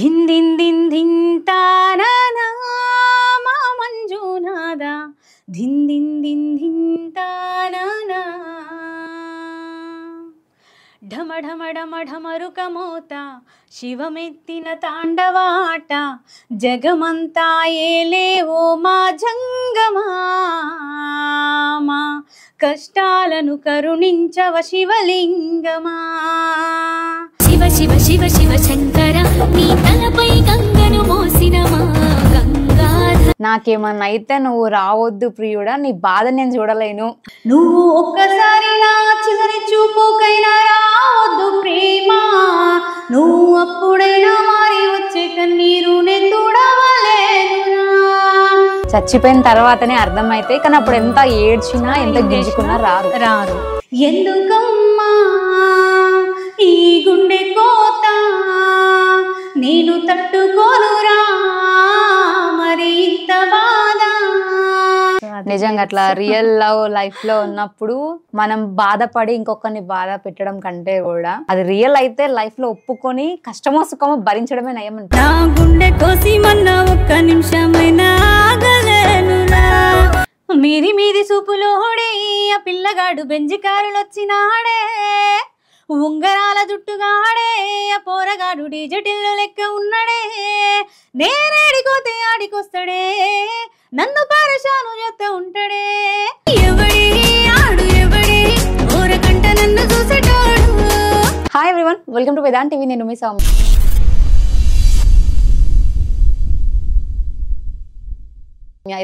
ధిన్ ధిన్ ధిన్ ధిన్ తానా మా మంజునాథ ధిన్ ధిన్ ధిన్ ధిన్ తానా ఢమ ఢమ ఢమ ఢమరుకమోత శివమెత్తిన తాండవాట జగమంతా ఏలేవో మా జంగమా మా కష్టాలను కరుణించవ శివలింగమా శివ శివ శివ శివ శంకర నీ తలపై గంగను మోసినమా గంగాధర. నాకేమన్నా అయితే నువ్వు రావద్దు ప్రియుడా, నీ బాధ నేను చూడలేను. నువ్వు ఒక్కసారి నా చివరి చూపుకైనా రావద్దు ప్రేమ, నువ్వు అప్పుడైనా మారి వచ్చే కన్నీరు నేను చూడవలేదురా. చచ్చిపోయిన తర్వాతనే అర్థమైతే, కానీ అప్పుడు ఎంత ఏడ్చినా ఎంత గింజుకున్నా రారు. ఎందుకమ్మా ఈ గుండె కోత నేను తట్టుకోనురా మరి ఇంత బాధ. నిజంగా అట్లా రియల్ లవ్ లైఫ్ లో ఉన్నప్పుడు మనం బాధపడి ఇంకొకరిని బాధ పెట్టడం కంటే కూడా అది రియల్ అయితే లైఫ్ లో ఒప్పుకొని కష్టమో సుఖమో భరించడమే నయం. నా గుండె కోసి మొన్న ఒక్క నిమిషమైనా ఆగలేనురా. మీది మీది సూపులోడే ఆ పిల్లగాడు బెంజి కారులు వచ్చినాడే, ఉంగరాల జుట్టుగాడే ఆ పోరగాడు డిజిటల్ లెక్క ఉన్నాడే. నేనేడికోతే ఆడికొస్తాడే, నన్ను పరేషాను చేస్తే ఉంటాడే. ఎవడే ఆడు ఎవడే ఓరకంట నన్ను చూసేటోడు. Hi everyone, welcome to Vedant TV. నేను మీ సౌమ్య.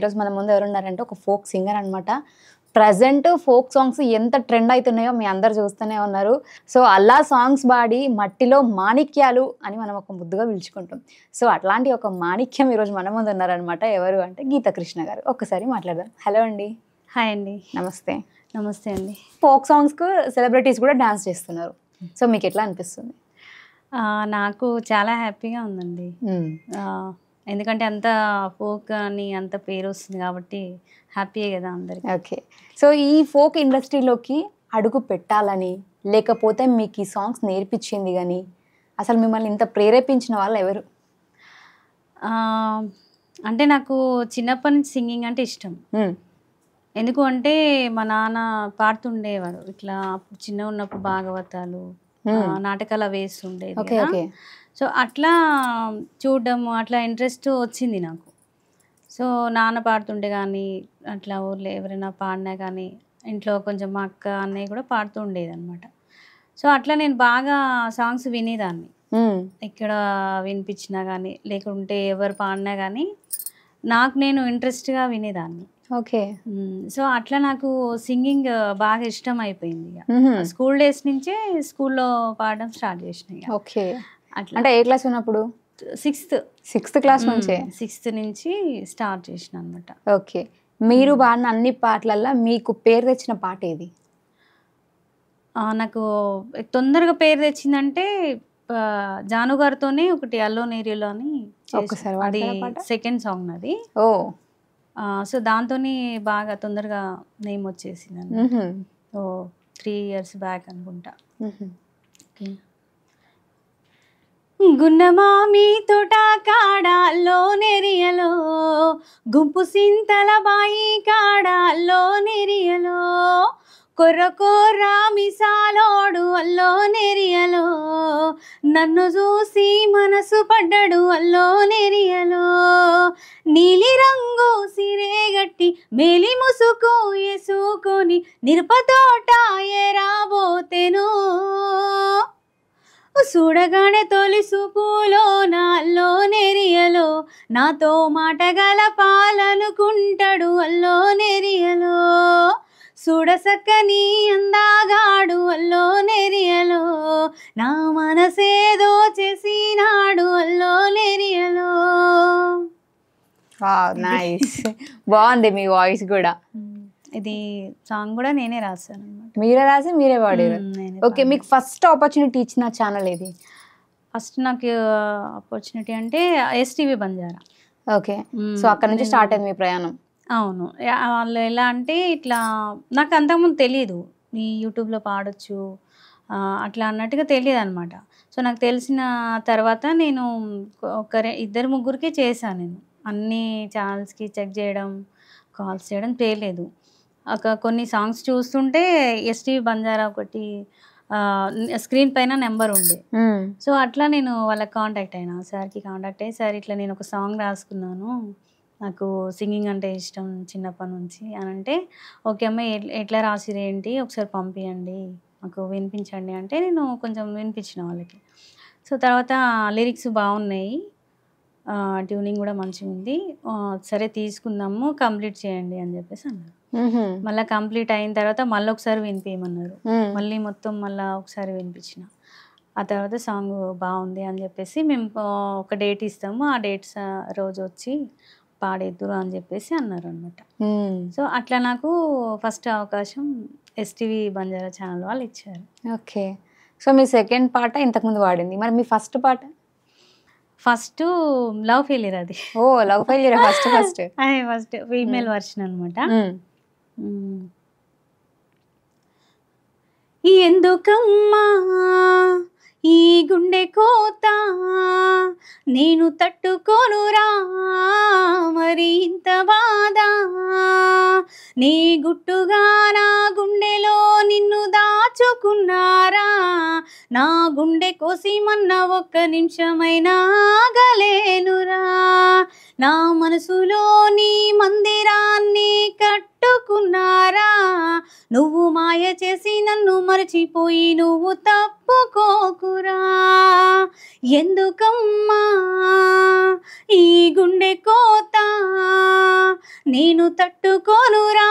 ఈరోజు మన ముందు ఎవరున్నారంటే ఒక ఫోక్ సింగర్ అనమాట. ప్రజెంట్ ఫోక్ సాంగ్స్ ఎంత ట్రెండ్ అవుతున్నాయో మీ అందరు చూస్తూనే ఉన్నారు. సో అల్లా సాంగ్స్ పాడి మట్టిలో మాణిక్యాలు అని మనం ఒక ముద్దుగా పిలుచుకుంటాం. సో అట్లాంటి ఒక మాణిక్యం ఈరోజు మన ముందు ఉన్నారనమాట. ఎవరు అంటే గీతా కృష్ణ గారు. ఒక్కసారి మాట్లాడదాం. హలో అండి. హాయ్ అండి. నమస్తే. నమస్తే అండి. ఫోక్ సాంగ్స్కు సెలబ్రిటీస్ కూడా డాన్స్ చేస్తున్నారు. సో మీకు ఎట్లా అనిపిస్తుంది? నాకు చాలా హ్యాపీగా ఉందండి. ఎందుకంటే అంత ఫోక్ అని అంత పేరు వస్తుంది కాబట్టి హ్యాపీయే కదా అందరికి. ఓకే. సో ఈ ఫోక్ ఇండస్ట్రీలోకి అడుగు పెట్టాలని, లేకపోతే మీకు ఈ సాంగ్స్ నేర్పించింది కానీ అసలు మిమ్మల్ని ఇంత ప్రేరేపించిన వాళ్ళు ఎవరు? అంటే నాకు చిన్నప్పటి నుంచి సింగింగ్ అంటే ఇష్టం. ఎందుకు అంటే మా నాన్న పాడుతుండేవాడు ఇట్లా. చిన్న ఉన్నప్పుడు భాగవతాలు నాటకాలు వేస్తుండేది. సో అట్లా చూడడము అట్లా ఇంట్రెస్ట్ వచ్చింది నాకు. సో నాన్న పాడుతుండే కానీ అట్లా ఊర్లో ఎవరైనా పాడినా కానీ ఇంట్లో కొంచెం మా అక్క అన్నయ్య కూడా పాడుతూ ఉండేది అనమాట. సో అట్లా నేను బాగా సాంగ్స్ వినేదాన్ని. ఇక్కడ వినిపించినా కానీ లేకుంటే ఎవరు పాడినా కానీ నాకు నేను ఇంట్రెస్ట్గా వినేదాన్ని. ఓకే. సో అట్లా నాకు సింగింగ్ బాగా ఇష్టం అయిపోయింది. స్కూల్ డేస్ నుంచే స్కూల్లో పాడడం స్టార్ట్ చేసినాయి. ఓకే. అట్లా అంటే ఏ క్లాస్ ఉన్నప్పుడు? సిక్స్త్ క్లాస్ నుంచే? సిక్స్త్ నుంచి స్టార్ట్ చేసిన అనమాట. ఓకే. మీరు పాడిన అన్ని పాటలల్లో మీకు పేరు తెచ్చిన పాట ఏది? నాకు తొందరగా పేరు తెచ్చిందంటే జాను గారితోనే ఒకటి అల్లో నేరిలో అని, అది సెకండ్ సాంగ్ అది. ఓ. సో దాంతో బాగా తొందరగా నేమ్ వచ్చేసింది. ఓ 3 years బ్యాక్ అనుకుంటా. గున్నమామి తోట కాడాల్లో నెరియలో, గుంపు సింతల బాయి కాడాల్లో నెరియలో, కొర్ర మిసాలోడు అల్లో నెరియలో, నన్ను చూసి మనసు పడ్డాడు అల్లో నెరియలో, నీలి రంగు సిరేగట్టి మేలి ముసుకు వేసుకొని నిరుపతోట ఎరాబోతెను, చూడగానే తొలి సూపులో నాల్లో నెరియలో, నాతో మాట గలపాలనుకుంటాడు అల్లో నెరియలో, చూడసక్కని అందాగాడు అల్లో నెరియలో, నా మనసేదో చేసినాడు అల్లో నెరియలో. నైస్. బాగుంది మీ వాయిస్ కూడా. ఇది సాంగ్ కూడా నేనే రాశాను అన్నమాట. మీరే రాసి మీరే పాడారు? ఓకే. మీకు ఫస్ట్ ఆపర్చునిటీ ఇచ్చిన ఛానల్ ఏది? ఫస్ట్ నాకు ఆపర్చునిటీ అంటే ఎస్టీవీ బంజారా. ఓకే. సో అక్కడ నుంచి స్టార్ట్ అయింది మీ ప్రయాణం? అవును. వాళ్ళు ఎలా అంటే ఇట్లా నాకు అంతకుముందు తెలియదు ఈ యూట్యూబ్లో పాడొచ్చు అట్లా అన్నట్టుగా తెలియదు అనమాట. సో నాకు తెలిసిన తర్వాత నేను ఇద్దరు ముగ్గురికి చేశాను. నేను అన్ని ఛానల్స్కి చెక్ చేయడం, కాల్స్ చేయడం చేయలేదు. కొన్ని సాంగ్స్ చూస్తుంటే ఎస్టీవి బంజారా ఒకటి స్క్రీన్ పైన నెంబర్ ఉండే. సో అట్లా నేను వాళ్ళకి కాంటాక్ట్ అయినా, సార్కి కాంటాక్ట్ అయ్యి, సార్ ఇట్లా నేను ఒక సాంగ్ రాసుకున్నాను, నాకు సింగింగ్ అంటే ఇష్టం చిన్నప్పటి నుంచి అని అంటే, ఓకే అమ్మ ఎట్లా రాసిరేంటి ఒకసారి పంపించండి మాకు వినిపించండి అంటే నేను కొంచెం వినిపించిన వాళ్ళకి. సో తర్వాత లిరిక్స్ బాగున్నాయి, ట్యూనింగ్ కూడా మంచిగా ఉంది, సరే తీసుకుందాము కంప్లీట్ చేయండి అని చెప్పేసి అన్నారు. మళ్ళీ కంప్లీట్ అయిన తర్వాత మళ్ళీ ఒకసారి వినిపించమన్నారు. మళ్ళీ మొత్తం మళ్ళీ ఒకసారి వినిపించిన. ఆ తర్వాత సాంగ్ బాగుంది అని చెప్పేసి మేము ఒక డేట్ ఇస్తాము, ఆ డేట్స్ రోజు వచ్చి పాడేద్దురు అని చెప్పేసి అన్నారు అనమాట. సో అట్లా నాకు ఫస్ట్ అవకాశం ఎస్టీవీ బంజారా ఛానల్ వాళ్ళు ఇచ్చారు. ఓకే. సో మీ సెకండ్ పాట ఇంతకుముందు పాడింది, మరి మీ ఫస్ట్ పాట? ఫస్ట్ లవ్ ఫెయిలియర్ అది. ఓ లవ్ ఫెయిలియర్ ఫస్ట్ ఫస్ట్ అది ఫస్ట్ ఫీమేల్ వర్షన్ అనమాట. ఎందుకమ్మా ఈ గుండె కోత నేను తట్టుకోనురా మరి ఇంత బాధ, నీ గుట్టుగా నా గుండెలో నిన్ను దాచుకున్నారా, నా గుండె కోసిమన్న ఒక్క నిమిషమైనా ఆగలేనురా, నా మనసులో నీ మందిరాన్ని కట్టుకున్నారా, నువ్వు మాయ చేసి నన్ను మరచిపోయి నువ్వు తప్పుకోకురా, ఎందుకమ్మా ఈ గుండె కోత నేను తట్టుకోనురా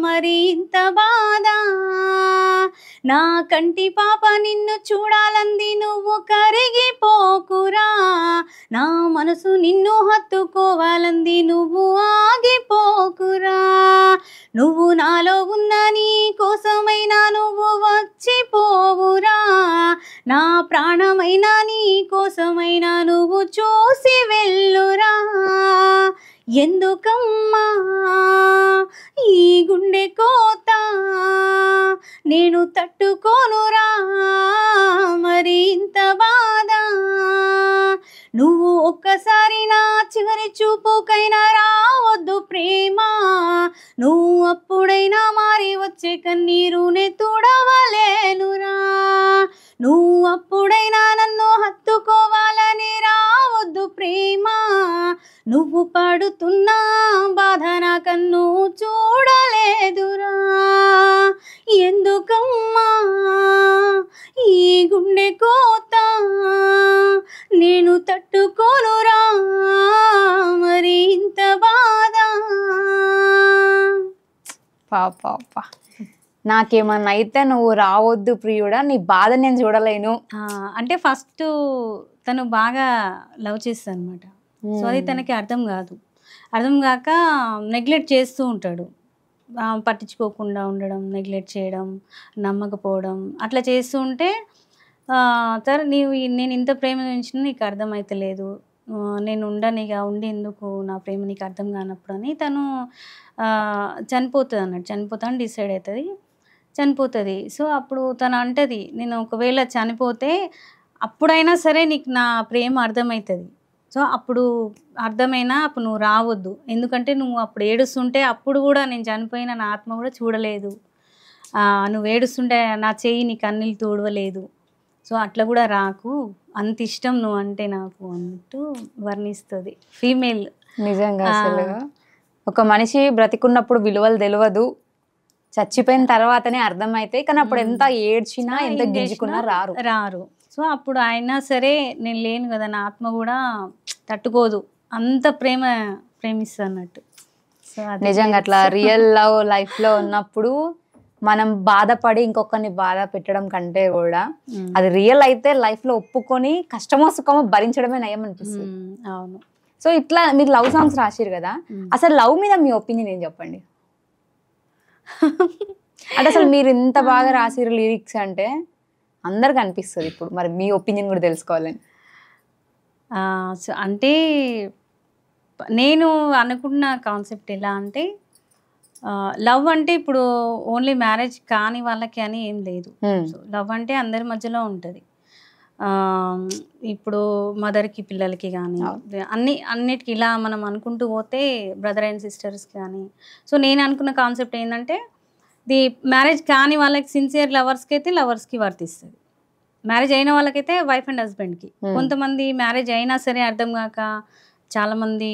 మరి ఇంత బాధ, నా కంటి పాప నిన్ను చూడాలంది నువ్వు కరిగిపోకురా, నా మనసు నిన్ను హత్తుకోవాలంది నువ్వు ఆగిపోకురా, నువ్వు నాలో ఉన్న నీ కోసమైనా నువ్వు వచ్చిపోవురా, నా ప్రాణమైనా నీ కోసమైనా నువ్వు చూసి వెళ్ళురా, ఎందుకమ్మా ఈ గుండె కోత నేను తట్టుకోనురా మరి ఇంత బాధ, నువ్వు ఒక్కసారి నా చివరి చూపుకైనా రావద్దు ప్రేమ, నువ్వు అప్పుడైనా మారి వచ్చే కన్నీరునే తుడవలేనురా, నువ్వు అప్పుడైనా నన్ను హత్తుకోవాలని రావద్దు ప్రేమ, నువ్వు పడుతున్నా బాధ నా కన్ను చూడలేదురా, ఎందుకమ్మా ఈ గుండె కోత నేను తట్టుకోనురా మరి ఇంత బాధ. పాప నాకేమన్నా అయితే నువ్వు రావద్దు ప్రియుడా, నీ బాధ నేను చూడలేను. అంటే ఫస్ట్ తను బాగా లవ్ చేస్తాను అనమాట. సో అది తనకి అర్థం కాక నెగ్లెక్ట్ చేస్తూ ఉంటాడు, పట్టించుకోకుండా ఉండడం, నెగ్లెక్ట్ చేయడం, నమ్మకపోవడం అట్లా చేస్తూ ఉంటే, సార్ నేను ఇంత ప్రేమ నుంచి నీకు అర్థమైతలేదు, నేను ఉండను ఇక ఉండి ఎందుకు నా ప్రేమ నీకు అర్థం కానప్పుడు అని తను చనిపోతుంది అన్నట్టు. చనిపోతాను డిసైడ్ అవుతుంది, చనిపోతుంది. సో అప్పుడు తను అంటది, నేను ఒకవేళ చనిపోతే అప్పుడైనా సరే నీకు నా ప్రేమ అర్థమవుతుంది, సో అప్పుడు అర్థమైనా అప్పుడు నువ్వు రావద్దు, ఎందుకంటే నువ్వు అప్పుడు ఏడుస్తుంటే అప్పుడు కూడా నేను చనిపోయిన నా ఆత్మ కూడా చూడలేదు, నువ్వు ఏడుస్తుంటే నా చెయ్యి నీ కన్నీళ్ళు తోడవలేదు, సో అట్లా కూడా రాకు, అంత ఇష్టం నువ్వు అంటే నాకు అన్నట్టు వర్ణిస్తుంది ఫీమేల్. నిజంగా అసలు ఒక మనిషి బ్రతికున్నప్పుడు విలువలు తెలియదు, చచ్చిపోయిన తర్వాతనే అర్థమైతే, కానీ అప్పుడు ఎంత ఏడ్చినా ఎంత గింజుకున్నా రారు. సో అప్పుడు అయినా సరే నేను లేను కదా, నా ఆత్మ కూడా తట్టుకోదు, అంత ప్రేమిస్తా అన్నట్టు. సో నిజంగా అట్లా రియల్ లవ్ లైఫ్లో ఉన్నప్పుడు మనం బాధపడి ఇంకొకరిని బాధ పెట్టడం కంటే కూడా అది రియల్ అయితే లైఫ్లో ఒప్పుకొని కష్టమో సుఖమో భరించడమే నయం అనిపిస్తుంది. అవును. సో ఇట్లా మీరు లవ్ సాంగ్స్ రాసిరు కదా, అసలు లవ్ మీద మీ ఒపీనియన్ ఏం చెప్పండి? అంటే అసలు మీరు ఇంత బాగా రాసిరు లిరిక్స్ అంటే అందరికి అనిపిస్తుంది, ఇప్పుడు మరి మీ ఒపీనియన్ కూడా తెలుసుకోవాలని. సో అంటే నేను అనుకున్న కాన్సెప్ట్ ఎలా అంటే, లవ్ అంటే ఇప్పుడు ఓన్లీ మ్యారేజ్ కాని వాళ్ళకి అని ఏం లేదు. సో లవ్ అంటే అందరి మధ్యలో ఉంటుంది. ఇప్పుడు మదర్కి పిల్లలకి కానీ అన్నిటికీ ఇలా మనం అనుకుంటూ పోతే బ్రదర్ అండ్ సిస్టర్స్ కానీ. సో నేను అనుకున్న కాన్సెప్ట్ ఏంటంటే మ్యారేజ్ కాని వాళ్ళకి సిన్సియర్ లవర్స్కి అయితే లవర్స్కి వర్తిస్తుంది, మ్యారేజ్ అయిన వాళ్ళకైతే వైఫ్ అండ్ హస్బెండ్కి. కొంతమంది మ్యారేజ్ అయినా సరే అర్థం కాక చాలామంది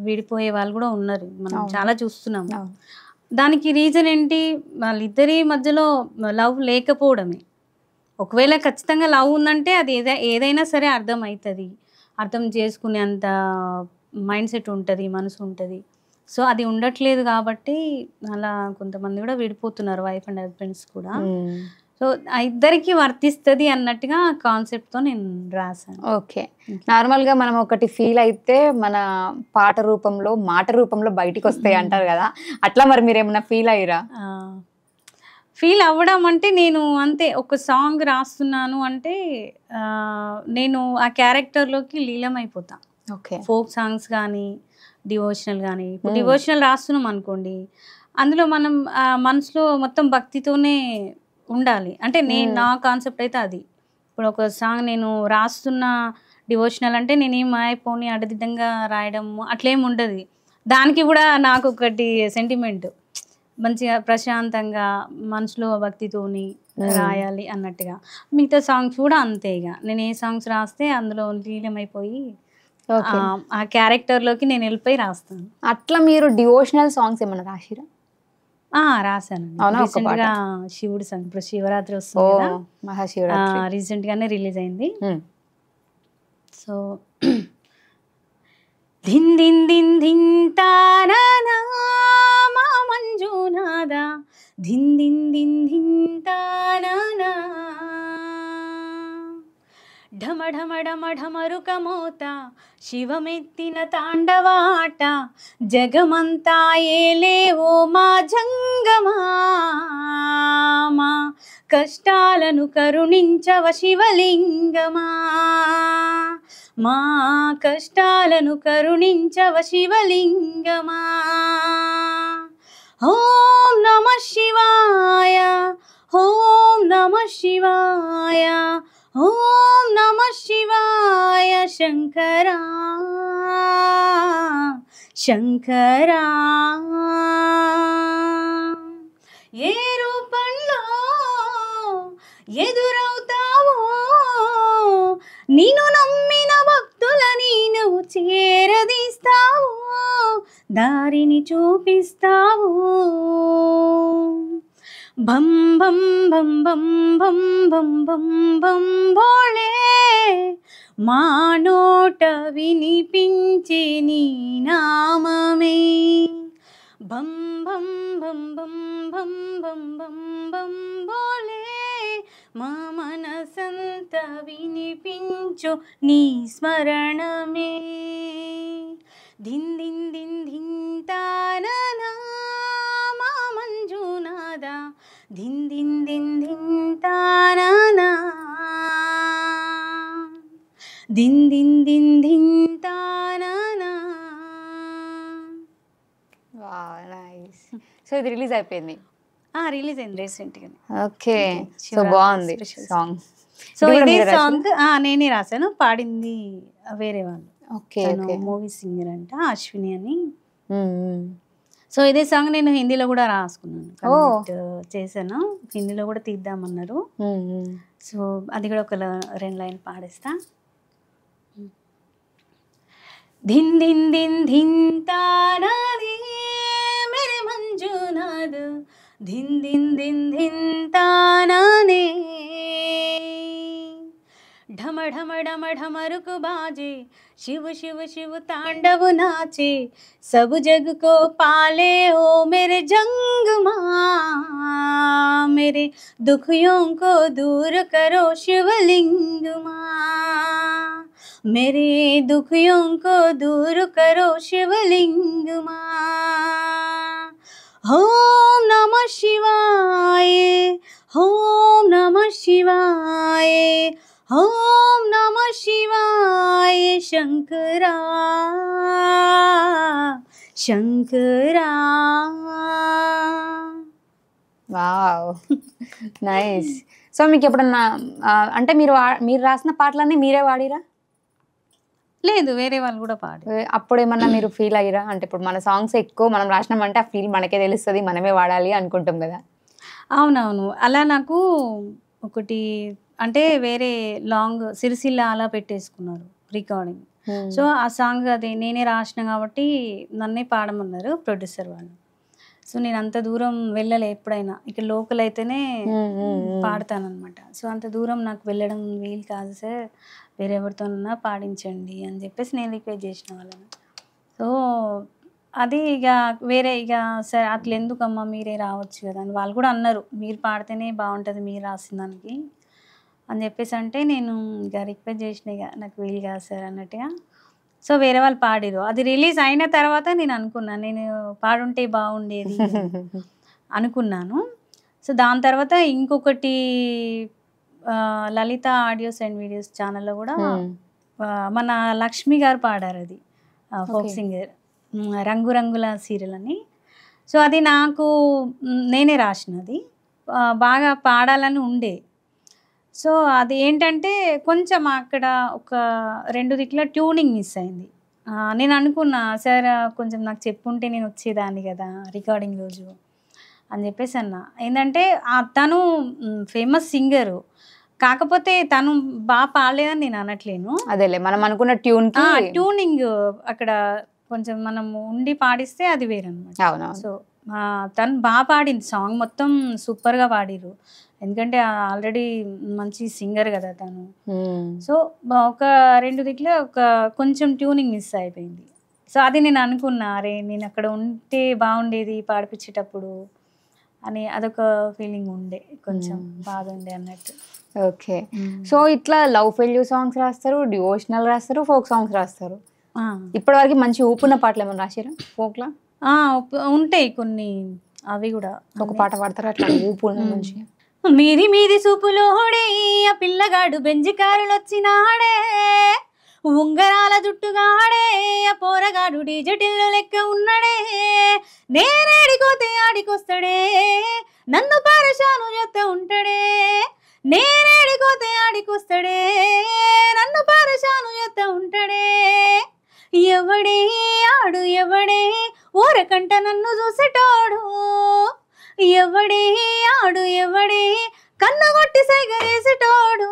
విడిపోయే వాళ్ళు కూడా ఉన్నారు, మనం చాలా చూస్తున్నాం. దానికి రీజన్ ఏంటి? వాళ్ళిద్దరి మధ్యలో లవ్ లేకపోవడమే. ఒకవేళ ఖచ్చితంగా లవ్ ఉందంటే అది ఏదైనా సరే అర్థం అవుతుంది, అర్థం చేసుకునేంత మైండ్ సెట్ ఉంటుంది, మనసు ఉంటుంది. సో అది ఉండట్లేదు కాబట్టి అలా కొంతమంది కూడా విడిపోతున్నారు, వైఫ్ అండ్ హస్బెండ్స్ కూడా. సో ఇద్దరికి వర్తిస్తుంది అన్నట్టుగా కాన్సెప్ట్తో నేను రాశాను. ఓకే, నార్మల్గా మనం ఒకటి ఫీల్ అయితే మన పాట రూపంలో మాట రూపంలో బయటికి వస్తాయి అంటారు కదా, అట్లా మరి మీరు ఏమన్నా ఫీల్ అయ్యారా? ఫీల్ అవ్వడం అంటే నేను అంతే, ఒక సాంగ్ రాస్తున్నాను అంటే నేను ఆ క్యారెక్టర్లోకి లీలమైపోతా. ఓకే, ఫోక్ సాంగ్స్ కానీ డివోషనల్ కానీ. ఇప్పుడు డివోషనల్ రాస్తున్నాం అనుకోండి, అందులో మనం మనసులో మొత్తం భక్తితోనే ఉండాలి. అంటే నా కాన్సెప్ట్ అయితే అది. ఇప్పుడు ఒక సాంగ్ నేను రాస్తున్న డివోషనల్ అంటే నేనేం అయిపోని అడ్డదిడ్డంగా రాయడం అట్లేం ఉండదు. దానికి కూడా నాకు ఒకటి సెంటిమెంట్, మంచిగా ప్రశాంతంగా మనసులో భక్తితోని రాయాలి అన్నట్టుగా. మిగతా సాంగ్స్ కూడా అంతే, ఇక నేను ఏ సాంగ్స్ రాస్తే అందులో లీలమైపోయి ఆ క్యారెక్టర్లోకి నేను వెళ్ళిపోయి రాస్తాను. అట్లా మీరు డివోషనల్ సాంగ్స్ ఏమన్నా రాసిరా? రాశాను రీసెంట్గా, శివుడు సాంగ్. ఇప్పుడు శివరాత్రి వస్తుంది కదా, మహాశివరాత్రి రీసెంట్గానే రిలీజ్ అయింది. సో ధిన్ ధిన్ ధిన్ ధిన్ తానా మా మంజునాథ, ధిన్ ధిన్ ధిన్ ధిన్ తానా, ఢమ ఢమ ఢమ ఢమరుక మోత, శివమెత్తిన తాండవాట, జగమంతా ఏలే ఓ మా జంగమా, మా కష్టాలను కరుణించవ శివలింగమా, మా కష్టాలను కరుణించవ శివలింగమా. ఓం నమ శివాయ, ఓం నమ శివాయ, ఓం నమ శివాయ శంకరా శంకరా. ఏ రూపంలో ఎదురవుతావో, నిన్ను నమ్మిన భక్తులని నువ్వు చేరదీస్తావు, దారిని చూపిస్తావు. భం భం భం భం భం భం భం భం భోళే, మా నోట వినిపించే నీ నామమే. భం భం భం భం భం భం భం భం భోళే, మా మనసంత వినిపించు నీ స్మరణమే. ధిన్ ధిన్ ధిన్ ధిన్ తానా మా మంజునాథ, ధిన్ ధిన్ ధిన్ ధిన్ తానా, ధిన్ ధిన్ ధిన్ ధిన్ తానా. Wow, nice. సో ఇది రిలీజ్ అయిపోయింది? రిలీజ్ అయింది రీసెంట్గా. ఓకే, సో బాగుంది సాంగ్. సో ఇదే సాంగ్ నేనే రాశాను, పాడింది వేరే వాళ్ళు. ఓకే, మూవీ సింగర్ అంట, అశ్విని అని. సో ఇదే సాంగ్ నేను హిందీలో కూడా రాసుకున్నాను, చేశాను. హిందీలో కూడా తీద్దామన్నారు. సో అది కూడా ఒక 2 లైన్ పాడేస్తా. ధిన్ ధిన్ ధిన్ ధిన్ తానా రే మేరే మంజునాథ్, ధిన్ ధిన్ ధిన్ ధిన్ తానా నే, ఢమ ఢమ ఢమ ఢమరుకు बाजे, शिव शिव शिव तांडव नाचे, सब जग को पाले हो मेरे जंग माँ, मेरे दुखियों को दूर करो शिवलिंग माँ, मेरे दुखियों को दूर करो शिवलिंग माँ. ओम नमः शिवाय, ओम नमः शिवाय, ओम नमः शिवाय Shankara Shankara. Wow, nice. So మీకు ఎప్పుడన్నా అంటే మీరు రాసిన పాటలన్నీ మీరే వాడిరా? లేదు, వేరే వాళ్ళు కూడా పాడి. అప్పుడు ఏమన్నా మీరు ఫీల్ అయ్యారా? అంటే ఇప్పుడు మన సాంగ్స్ ఎక్కువ మనం రాసినామంటే ఆ ఫీల్ మనకే తెలుస్తుంది, మనమే వాడాలి అనుకుంటాం కదా. అవునవును, అలా నాకు ఒకటి అంటే వేరే లాంగ్ సిరిసిల్ల అలా పెట్టేసుకున్నారు రికార్డింగ్. సో ఆ సాంగ్ అది నేనే రాసిన కాబట్టి నన్నే పాడమన్నారు ప్రొడ్యూసర్ వాళ్ళు. సో నేను అంత దూరం వెళ్ళలే, ఎప్పుడైనా ఇక్కడ లోకల్ అయితేనే పాడతానమాట. సో అంత దూరం నాకు వెళ్ళడం వీలు కాదు సార్, వేరే ఎవరితోనన్నా పాడించండి అని చెప్పేసి నేను రిక్వెస్ట్ చేసిన వాళ్ళని. సో అది ఇక వేరే ఇక సరే అట్లా ఎందుకమ్మా మీరే రావచ్చు కదా అని వాళ్ళు కూడా అన్నారు, మీరు పాడితేనే బాగుంటుంది మీరు రాసిన దానికి అని చెప్పేసి. అంటే నేను ఇక రిక్వెస్ట్ చేసిన ఇక నాకు వీలు కాదు సార్ అన్నట్టుగా. సో వేరే వాళ్ళు పాడిరు. అది రిలీజ్ అయిన తర్వాత నేను అనుకున్నాను నేను పాడుంటే బాగుండేది అనుకున్నాను. సో దాని తర్వాత ఇంకొకటి లలిత ఆడియోస్ అండ్ వీడియోస్ ఛానల్లో కూడా మన లక్ష్మి గారు పాడారు, అది ఫోక్ సింగర్, రంగురంగుల సీరియల్ అని. సో అది నాకు నేనే రాసినది, బాగా పాడాలని ఉండే. సో అది ఏంటంటే కొంచెం అక్కడ ఒక 2 దిక్కుల ట్యూనింగ్ మిస్ అయింది. నేను అనుకున్నా సార్ కొంచెం నాకు చెప్పుంటే నేను వచ్చేదాన్ని కదా రికార్డింగ్ రోజు అని చెప్పేసి అన్నా. ఏంటంటే తను ఫేమస్ సింగరు, కాకపోతే తను బాగా పాడలేదని నేను అనట్లేను. అదేలే మనం అనుకున్న ట్యూనింగ్ అక్కడ కొంచెం మనం ఉండి పాడిస్తే అది వేరనమాట. సో తను బాగా పాడింది, సాంగ్ మొత్తం సూపర్గా పాడిరు, ఎందుకంటే ఆల్రెడీ మంచి సింగర్ కదా తను. సో ఒక 2 దిక్కులే ఒక కొంచెం ట్యూనింగ్ మిస్ అయిపోయింది. సో అది నేను అనుకున్నా, అరే నేను అక్కడ ఉంటే బాగుండేది పాడిపించేటప్పుడు అని, అదొక ఫీలింగ్ ఉండే, కొంచెం బాధ ఉండే అన్నట్టు. ఓకే. సో ఇట్లా లవ్ ఫెయిల్యూర్ సాంగ్స్ రాస్తారు, డివోషనల్ రాస్తారు, ఫోక్ సాంగ్స్ రాస్తారు. ఇప్పటివరకు మంచి ఊపున్న పాటలు ఏమైనా రాశారా ఫోక్లా? ఉంటాయి కొన్ని, అవి కూడా. ఒక పాట పాడతారా అట్లా ఊపు నుంచి? మీది మీది సూపులోడే ఆ పిల్లగాడు బెంజి కారులు వచ్చినాడే, ఉంగరాల జుట్టుగాడే ఆ పోరగాడు డిజిటల్ లెక్క ఉన్నాడే, నేనేడికోతే ఆడికొస్తాడే నన్ను పరేషాను చేస్తా ఉంటాడే, నేనేడికోతే ఆడికొస్తాడే నన్ను పరేషాను చేస్తా ఉంటాడే, ఎవడే ఆడు ఎవడే ఊరకంట నన్ను చూసేటోడు, ఎవడే ఆడు ఎవడే కన్ను కొట్టి సైగరేసేటోడు,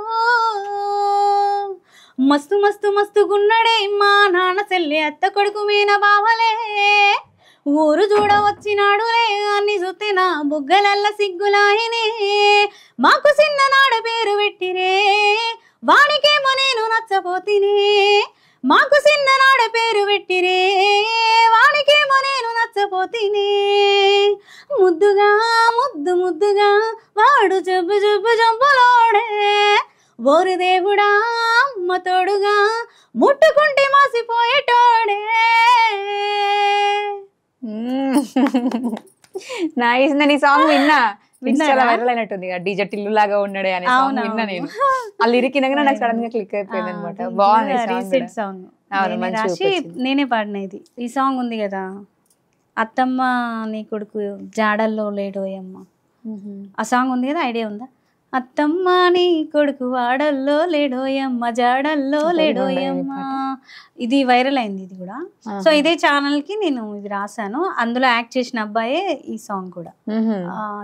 మస్తు మస్తు మస్తుగున్నడే మా నాన్న చెల్లి అత్త కొడుకు మీన బావలే, ఊరు చూడ వచ్చినాడులే అన్ని చూస్తే నా బుగ్గలల్ల సిగ్గులాయనే, మాకు చిన్ననాడ పేరు పెట్టిరే వానికేమో నేను నచ్చపోతినే, మాకు చిన్ననాడ పేరు పెట్టిరే వానికేమో నేను నచ్చపోతినే, ముద్దుగా ముద్దు ముద్దుగా వాడు జబ్బు జబ్బు జంపులోడే, ఓరు దేవుడా అమ్మ తోడుగా ముట్టుకుంటే మాసిపోయేటోడే. నైస్. నేను ఈ సాంగ్ విన్నా, వైరల్ అయినట్టుంది, డీజే టిల్లు లాగా ఉన్నాడే అనే సాంగ్ విన్నా నేను. ఆ లిరిక్ వినగానే నాకు సడన్ గా క్లిక్ అయిపోయింది అనమాట. బాగుంది రీసెంట్ సాంగ్, రాసి నేనే పాడిన ఇది. ఈ సాంగ్ ఉంది కదా, అత్తమ్మ నీ కొడుకు జాడల్లో లేడోయమ్మ, ఆ సాంగ్ ఉంది కదా, ఐడియా ఉందా? అత్తమ్మ నీ కొడుకు వాడల్లో లేడోయమ్మ జాడల్లో లేడోయమ్మ, ఇది వైరల్ అయింది ఇది కూడా. సో ఇదే ఛానల్ కి నేను ఇది రాశాను, అందులో యాక్ట్ చేసిన అబ్బాయే ఈ సాంగ్ కూడా,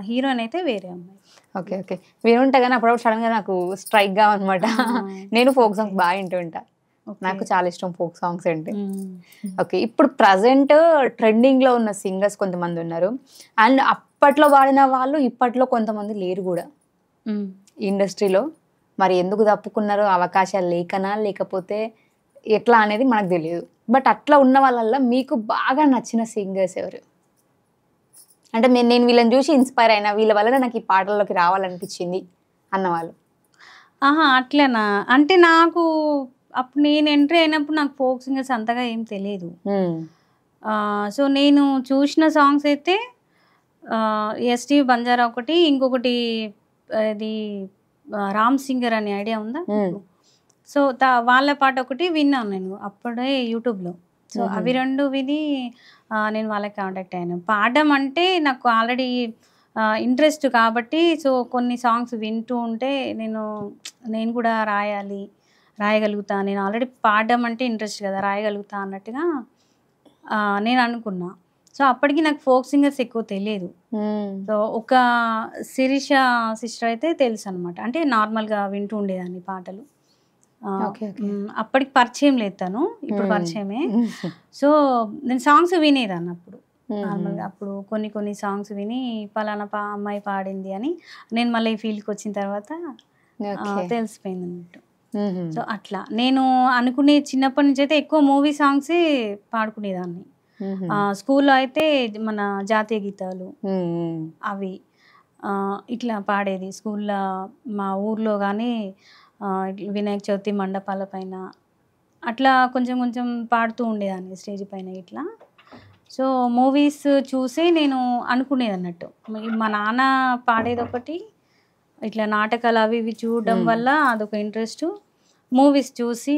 హీరోయిన్ అయితే వేరే అమ్మాయి. ఓకే ఓకే, వినుంటా కానీ అప్పుడప్పుడు సడన్ గా నాకు స్ట్రైక్ గా అనమాట. నేను ఫోక్ సాంగ్స్ బాగా వింటుంటా, నాకు చాలా ఇష్టం ఫోక్ సాంగ్స్ అంటే. ఓకే, ఇప్పుడు ప్రజెంట్ ట్రెండింగ్ లో ఉన్న సింగర్స్ కొంతమంది ఉన్నారు, అండ్ అప్పట్లో పాడిన వాళ్ళు ఇప్పట్లో కొంతమంది లేరు కూడా ఇండస్ట్రీలో. మరి ఎందుకు తప్పుకున్నారో, అవకాశాలు లేకనా లేకపోతే ఎట్లా అనేది మనకు తెలియదు. బట్ అట్లా ఉన్న వాళ్ళల్లో మీకు బాగా నచ్చిన సింగర్స్ ఎవరు? అంటే నేను వీళ్ళని చూసి ఇన్స్పైర్ అయినా, వీళ్ళ వల్ల నాకు ఈ పాటల్లోకి రావాలనిపించింది అన్నవాళ్ళు. అట్లనా? అంటే నాకు అప్పుడు నేను ఎంట్రీ అయినప్పుడు నాకు ఫోక్ సింగర్స్ అంతగా ఏం తెలియదు. సో నేను చూసిన సాంగ్స్ అయితే ఎస్టీ బంజారా ఒకటి, ఇంకొకటి ఇది రామ్ సింగర్ అనే ఐడియా ఉందా? సో వాళ్ళ పాట ఒకటి విన్నాను నేను అప్పుడే యూట్యూబ్లో. సో అవి 2 విని నేను వాళ్ళకి కాంటాక్ట్ అయ్యాను. పాడడం అంటే నాకు ఆల్రెడీ ఇంట్రెస్ట్ కాబట్టి సో కొన్ని సాంగ్స్ వింటూ ఉంటే నేను కూడా రాయగలుగుతా, నేను ఆల్రెడీ పాడడం అంటే ఇంట్రెస్ట్ కదా, రాయగలుగుతా అన్నట్టుగా నేను అనుకున్నా. సో అప్పటికి నాకు ఫోక్ సింగర్స్ ఎక్కువ తెలియదు. సో ఒక శిరీష సిస్టర్ అయితే తెలుసు అనమాట, అంటే నార్మల్గా వింటూ ఉండేదాన్ని పాటలు. అప్పటికి పరిచయం లేదు తను, ఇప్పుడు పరిచయమే. సో నేను సాంగ్స్ వినేదాన్ని అప్పుడు నార్మల్గా. అప్పుడు కొన్ని సాంగ్స్ విని పలానా అమ్మాయి పాడింది అని నేను మళ్ళీ ఈ ఫీల్డ్కి వచ్చిన తర్వాత తెలిసిపోయింది అన్నట్టు. సో అట్లా నేను అనుకునే చిన్నప్పటి నుంచి అయితే ఎక్కువ మూవీ సాంగ్సే పాడుకునేదాన్ని. స్కూల్లో అయితే మన జాతీయ గీతాలు అవి ఇట్లా పాడేది స్కూల్లో. మా ఊర్లో కానీ వినాయక చవితి మండపాల పైన అట్లా కొంచెం కొంచెం పాడుతూ ఉండేదాన్ని స్టేజ్ పైన ఇట్లా. సో మూవీస్ చూసి నేను అనుకునేది అన్నట్టు, మా నాన్న పాడేది ఒకటి, ఇట్లా నాటకాలు అవి ఇవి చూడడం వల్ల అదొక ఇంట్రెస్ట్. మూవీస్ చూసి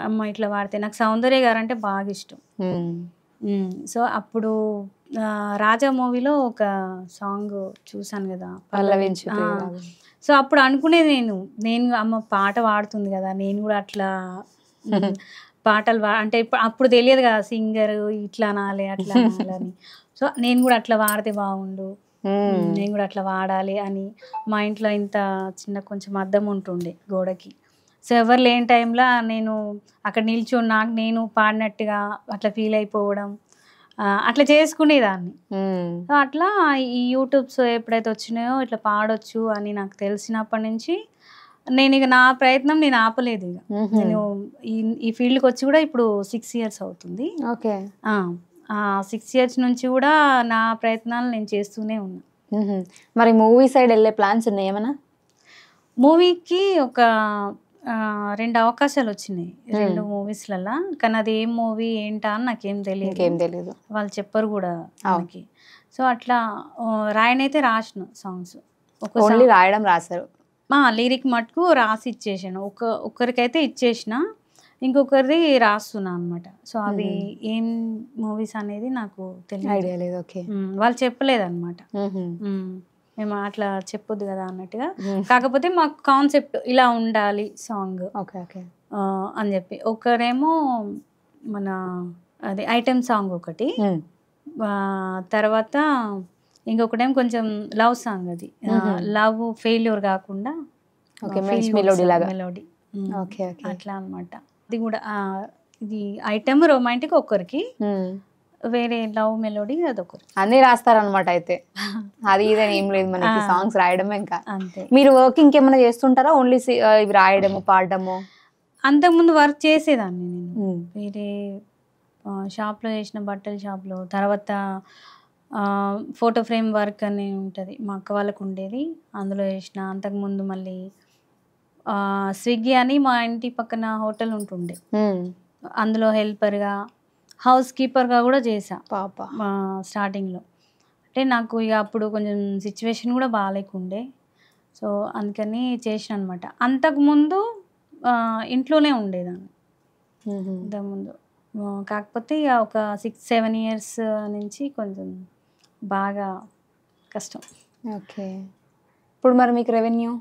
అమ్మ ఇట్లా పాడితే, నాకు సౌందర్య గారు అంటే బాగా ఇష్టం. సో అప్పుడు రాజా మూవీలో ఒక సాంగ్ చూసాను కదా, పల్లవించు. సో అప్పుడు అనుకునేది నేను అమ్మ పాట పాడుతుంది కదా, నేను కూడా అట్లా పాటలు అంటే అప్పుడు తెలియదు కదా సింగర్ ఇట్లా అనాలి అట్లా అనాలని. సో నేను కూడా అట్లా పాడితే బాగుండు, నేను కూడా అట్లా వాడాలి అని. మా ఇంట్లో ఇంత చిన్న కొంచెం అద్దం ఉంటుండే గోడకి. సో ఎవరు లేని టైంలో నేను అక్కడ నిల్చొని నాకు నేను పాడినట్టుగా అట్లా ఫీల్ అయిపోవడం అట్లా చేసుకునేదాన్ని. సో అట్లా ఈ యూట్యూబ్స్ ఎప్పుడైతే వచ్చినాయో ఇట్లా పాడొచ్చు అని నాకు తెలిసినప్పటి నుంచి నేను ఇక నా ప్రయత్నం నేను ఆపలేదు. ఇక నేను ఈ ఫీల్డ్కి వచ్చి కూడా ఇప్పుడు 6 years అవుతుంది. 6 years నుంచి కూడా నా ప్రయత్నాలు నేను చేస్తూనే ఉన్నా. మరి మూవీ సైడ్ వెళ్ళే ప్లాన్స్ ఉన్నాయి ఏమన్నా? మూవీకి ఒక 2 అవకాశాలు వచ్చినాయి 2 మూవీస్లలో, కానీ అది ఏం మూవీ ఏంటా అని నాకేం తెలియదు, వాళ్ళు చెప్పరు కూడా మనకి. సో అట్లా రాయనైతే రాసిన సాంగ్స్, రాయడం రాశారు, లిరిక్ మటుకు రాసి ఇచ్చేసాను. ఒక్కరికైతే ఇచ్చేసిన, ఇంకొకరిది రాస్తున్నా అనమాట. సో అవి ఏం మూవీస్ అనేది నాకు తెలియదు, వాళ్ళు చెప్పలేదు అనమాట. మేము అట్లా చెప్పొద్దు కదా అన్నట్టుగా. కాకపోతే మాకు కాన్సెప్ట్ ఇలా ఉండాలి సాంగ్ అని చెప్పి. ఒకరేమో మన అది ఐటెం సాంగ్ ఒకటి, తర్వాత ఇంకొకటేమో కొంచెం లవ్ సాంగ్, అది లవ్ ఫెయిల్యూర్ కాకుండా మెలోడీ అట్లా అనమాట. అది కూడా ఇది ఐటెం రొమాంటిక్ ఒకరికి, వేరే లవ్ మెలోడీ అదొకరు, అన్ని రాస్తారనమాట. అయితే అది ఇదని ఏం లేదు మనకి, సాంగ్స్ రాయడమే. ఇంకా అంతే. మీరు వర్క్ ఇంకేమైనా చేస్తుంటారా, ఓన్లీ ఇవి రాయడము పాడడము? అంతకుముందు వర్క్ చేసేదాన్ని నేను వేరే షాప్లో చేసిన, బట్టల షాప్లో. తర్వాత ఫోటో ఫ్రేమ్ వర్క్ అని ఉంటుంది, మా అక్క వాళ్ళకు ఉండేది, అందులో చేసిన. అంతకుముందు మళ్ళీ స్విగ్గీ అని మా ఇంటి పక్కన హోటల్ ఉంటుండే, అందులో హెల్పర్గా, హౌస్ కీపర్గా కూడా చేసా స్టార్టింగ్లో. అంటే నాకు ఇక అప్పుడు కొంచెం సిచ్యువేషన్ కూడా బాగాలేకుండే, సో అందుకని చేసిన అనమాట. అంతకుముందు ఇంట్లోనే ఉండేదాన్ని ఇంతకుముందు. కాకపోతే ఇక ఒక 6-7 years నుంచి కొంచెం బాగా కష్టం. ఓకే. ఇప్పుడు మరి మీకు రెవెన్యూ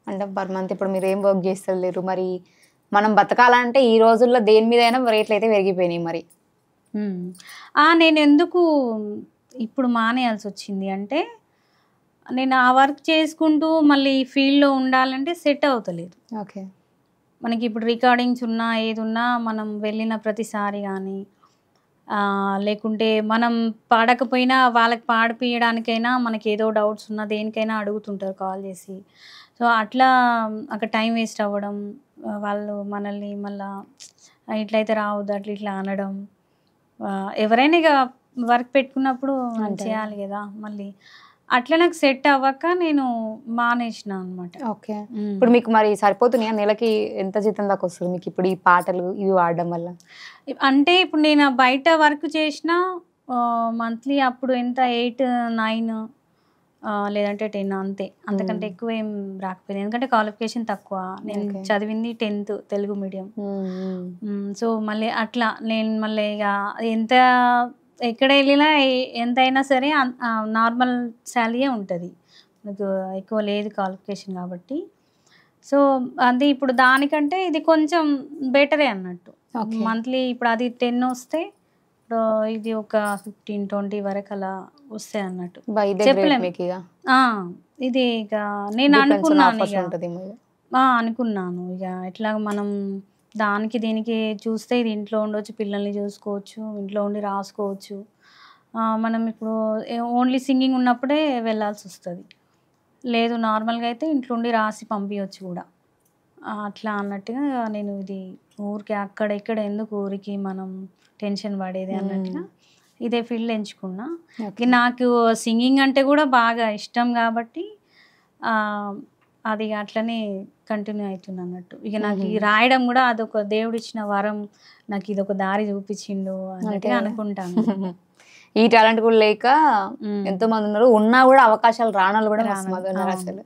అంటే పర్ మంత్ ఇప్పుడు మీరు ఏం వర్క్ చేస్తలేరు, మరి మనం బతకాలంటే ఈ రోజుల్లో దేని మీద అయినా రేట్లు అయితే పెరిగిపోయినాయి. మరి నేను ఎందుకు ఇప్పుడు మానేయాల్సి వచ్చింది అంటే, నేను ఆ వర్క్ చేసుకుంటూ మళ్ళీ ఈ ఫీల్డ్లో ఉండాలంటే సెట్ అవుతలేదు. ఓకే. మనకి ఇప్పుడు రికార్డింగ్స్ ఉన్నా ఏదున్నా మనం వెళ్ళిన ప్రతిసారి కానీ, లేకుంటే మనం పాడకపోయినా వాళ్ళకి పాడిపియడానికైనా మనకి ఏదో డౌట్స్ ఉన్నా దేనికైనా అడుగుతుంటారు కాల్ చేసి. సో అట్లా అక్కడ టైం వేస్ట్ అవ్వడం, వాళ్ళు మనల్ని మళ్ళా ఇట్లయితే రావద్దు అట్లా ఇట్లా అనడం. ఎవరైనా ఇక వర్క్ పెట్టుకున్నప్పుడు చేయాలి కదా, మళ్ళీ అట్లా నాకు సెట్ అవ్వక నేను మానేసిన అనమాట. ఓకే. ఇప్పుడు మీకు మరి సరిపోతున్నాయా, నెలకి ఎంత జీతం దాకా వస్తుంది మీకు ఇప్పుడు ఈ పాటలు ఇవి వాడడం వల్ల? అంటే ఇప్పుడు నేను బయట వర్క్ చేసిన మంత్లీ అప్పుడు ఎంత 8-9 లేదంటే 10 అంతే, అంతకంటే ఎక్కువ ఏం రాకపోయింది. ఎందుకంటే క్వాలిఫికేషన్ తక్కువ, నేను చదివింది 10th తెలుగు మీడియం. సో మళ్ళీ అట్లా నేను మళ్ళీ ఇక ఎంత ఎక్కడ వెళ్ళినా ఎంతైనా సరే నార్మల్ శాలరీయే ఉంటుంది, మనకు ఎక్కువ లేదు క్వాలిఫికేషన్ కాబట్టి. సో అది ఇప్పుడు దానికంటే ఇది కొంచెం బెటరే అన్నట్టు. మంత్లీ ఇప్పుడు అది 10 వస్తే ఇప్పుడు ఇది ఒక 15-20 వరకు అలా వస్తాయి అన్నట్టు. చెప్పలేము. ఇది ఇక నేను అనుకున్నాను ఇక ఎట్లా మనం దానికి దీనికి చూస్తే ఇది ఇంట్లో ఉండొచ్చు, పిల్లల్ని చూసుకోవచ్చు, ఇంట్లో ఉండి రాసుకోవచ్చు. మనం ఇప్పుడు ఓన్లీ సింగింగ్ ఉన్నప్పుడే వెళ్ళాల్సి వస్తుంది, లేదు నార్మల్గా అయితే ఇంట్లో ఉండి రాసి పంపించవచ్చు కూడా. అట్లా అన్నట్టుగా నేను ఇది ఊరికి అక్కడ ఇక్కడ ఎందుకు ఊరికి మనం టెన్షన్ పడేది అన్నట్టుగా ఇదే ఫీల్డ్ ఎంచుకున్నా. నాకు సింగింగ్ అంటే కూడా బాగా ఇష్టం కాబట్టి అది అట్లనే కంటిన్యూ అవుతుంది అన్నట్టు. ఇక నాకు ఈ రాయడం కూడా అదొక దేవుడు ఇచ్చిన వరం, నాకు ఇది ఒక దారి చూపించిండు అన్నట్టుగా అనుకుంటాను. ఈ టాలెంట్ కూడా లేక ఎంతో మంది ఉన్నారు, ఉన్నా కూడా అవకాశాలు రానాలు కూడా ఉన్నారు అసలు.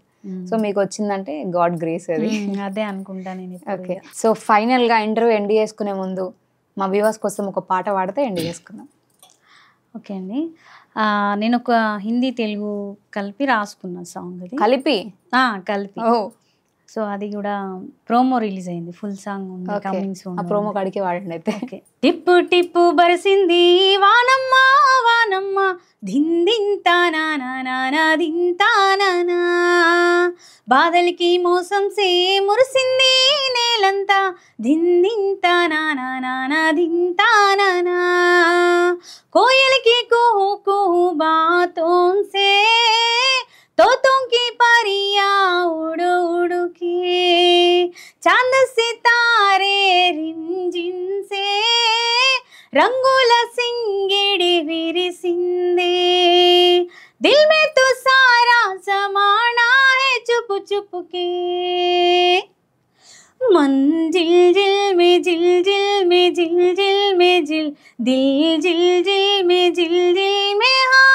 సో మీకు వచ్చిందంటే గాడ్ గ్రేస్ అది. అదే అనుకుంటా నేను. ఓకే, సో ఫైనల్ గా ఇంటర్వ్యూ ఎండ్ చేసుకునే ముందు మా వ్యూవర్స్ కోసం ఒక పాట పాడితే ఎండ్ చేసుకుందాం. ఓకే అండి, నేను ఒక హిందీ తెలుగు కలిపి రాసుకున్న సాంగ్. అది కలిపి. సో అది కూడా ప్రోమో రిలీజ్ అయింది, ఫుల్ సాంగ్ ఉంది కమింగ్ సూన్. ప్రోమో కాడికి వాడండి అయితే. టిప్పు టిప్పు బరిసింది వానమ్మ వానమ్మ దిందింతానా దింతానా, బాదలికి మోసం సే మురిసింది నేలంతా దిందింతానా దింతానా, కోయలకి కుహు కుహు బాతోం సే तोतों की परियां उड़ उड़ के, चांद सितारे रिमझिम से रंगोला सिंगड़ी विरसिंदे, दिल में तो सारा समाना है चुप चुप के, मंजिल जिल में जिल जिल में जिल जिल में जिल दिल जिल जिल में जिल जिल में हाँ.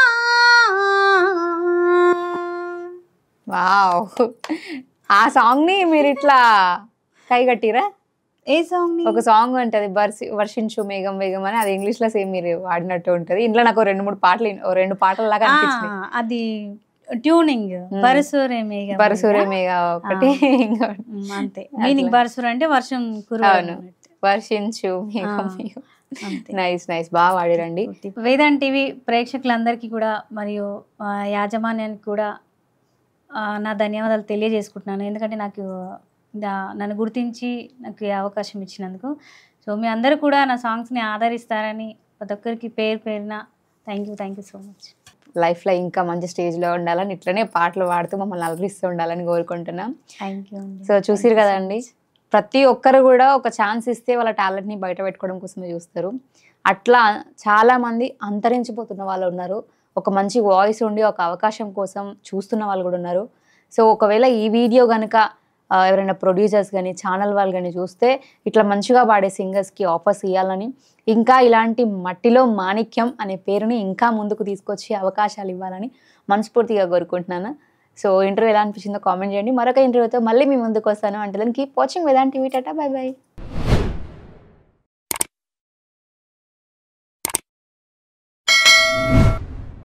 వావ్, ఆ సాంగ్ ని మీరు ఇట్లా కైగట్టిరా? ఏ సాంగ్? ఒక సాంగ్ ఉంటది వర్షించు మేఘం వేగం అని, అది ఇంగ్లీష్ లో సేమ్ మీరు వాడినట్టు ఉంటది. ఇంట్లో నాకు 2 పాటలు లాగా అనిపించింది. అది ట్యూనింగ్ బరసూరే మేఘ ఒకటి, అంతే. మీనింగ్ బరసూర్ అంటే వర్షం కురవడం, వర్షించు మేఘం వేగం. నైస్ నైస్, బాగా వాడిరండి. వేదాంత్ టీవీ ప్రేక్షకులందరికీ కూడా మరియు యాజమాన్యానికి కూడా నా ధన్యవాదాలు తెలియజేసుకుంటున్నాను. ఎందుకంటే నాకు నన్ను గుర్తించి నాకు ఈ అవకాశం ఇచ్చినందుకు. సో మీ అందరూ కూడా నా సాంగ్స్ని ఆదరిస్తారని ప్రతి ఒక్కరికి పేరున థ్యాంక్ యూ సో మచ్. లైఫ్లో ఇంకా మంచి స్టేజ్లో ఉండాలని, ఇట్లనే పాటలు పాడుతూ మమ్మల్ని అలరిస్తూ ఉండాలని కోరుకుంటున్నాం. Thank you. సో చూసిరు కదండి, ప్రతి ఒక్కరు కూడా ఒక ఛాన్స్ ఇస్తే వాళ్ళ టాలెంట్ని బయట పెట్టుకోవడం కోసమే చూస్తారు. అట్లా చాలామంది అంతరించిపోతున్న వాళ్ళు ఉన్నారు, ఒక మంచి వాయిస్ ఉండి ఒక అవకాశం కోసం చూస్తున్న వాళ్ళు కూడా ఉన్నారు. సో ఒకవేళ ఈ వీడియో కనుక ఎవరైనా ప్రొడ్యూసర్స్ కానీ ఛానల్ వాళ్ళు కానీ చూస్తే ఇట్లా మంచిగా పాడే సింగర్స్కి ఆఫర్స్ ఇవ్వాలని, ఇంకా ఇలాంటి మట్టిలో మాణిక్యం అనే పేరుని ఇంకా ముందుకు తీసుకొచ్చి అవకాశాలు ఇవ్వాలని మనస్ఫూర్తిగా కోరుకుంటున్నాను. సో ఇంటర్వ్యూ ఎలా అనిపించిందో కామెంట్ చేయండి. మరొక ఇంటర్వ్యూతో మళ్ళీ మీ ముందుకు వస్తాను. అంటే keep watching Vedant TV. Tata, by by.